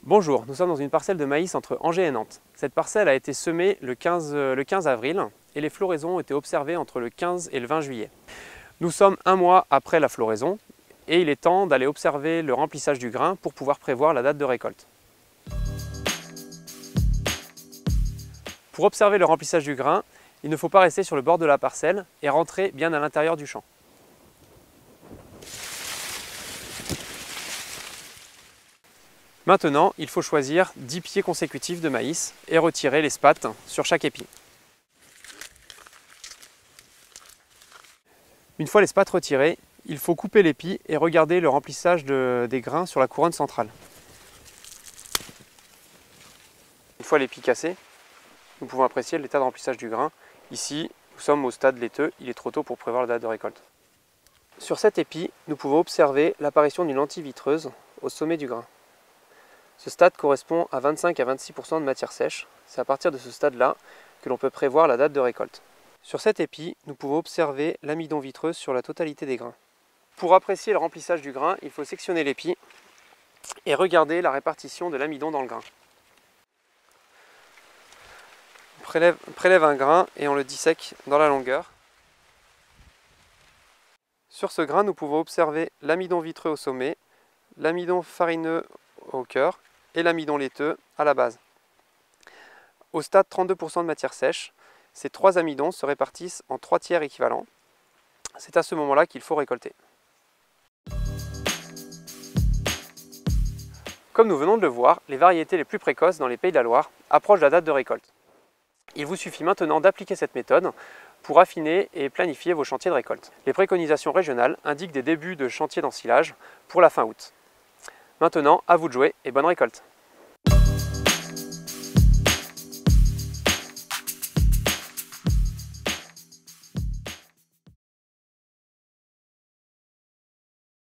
Bonjour, nous sommes dans une parcelle de maïs entre Angers et Nantes. Cette parcelle a été semée le 15 avril et les floraisons ont été observées entre le 15 et le 20 juillet. Nous sommes un mois après la floraison et il est temps d'aller observer le remplissage du grain pour pouvoir prévoir la date de récolte. Pour observer le remplissage du grain, il ne faut pas rester sur le bord de la parcelle et rentrer bien à l'intérieur du champ. Maintenant, il faut choisir 10 pieds consécutifs de maïs et retirer les spattes sur chaque épi. Une fois les spattes retirées, il faut couper l'épi et regarder le remplissage des grains sur la couronne centrale. Une fois l'épi cassé, nous pouvons apprécier l'état de remplissage du grain. Ici, nous sommes au stade laiteux, il est trop tôt pour prévoir la date de récolte. Sur cet épi, nous pouvons observer l'apparition d'une lentille vitreuse au sommet du grain. Ce stade correspond à 25 à 26% de matière sèche. C'est à partir de ce stade-là que l'on peut prévoir la date de récolte. Sur cet épi, nous pouvons observer l'amidon vitreuse sur la totalité des grains. Pour apprécier le remplissage du grain, il faut sectionner l'épi et regarder la répartition de l'amidon dans le grain. On prélève un grain et on le dissèque dans la longueur. Sur ce grain, nous pouvons observer l'amidon vitreux au sommet, l'amidon farineux au cœur et l'amidon laiteux à la base. Au stade 32% de matière sèche, ces trois amidons se répartissent en 3 tiers équivalents. C'est à ce moment-là qu'il faut récolter. Comme nous venons de le voir, les variétés les plus précoces dans les Pays de la Loire approchent de la date de récolte. Il vous suffit maintenant d'appliquer cette méthode pour affiner et planifier vos chantiers de récolte. Les préconisations régionales indiquent des débuts de chantier d'ensilage pour la fin août. Maintenant, à vous de jouer et bonne récolte!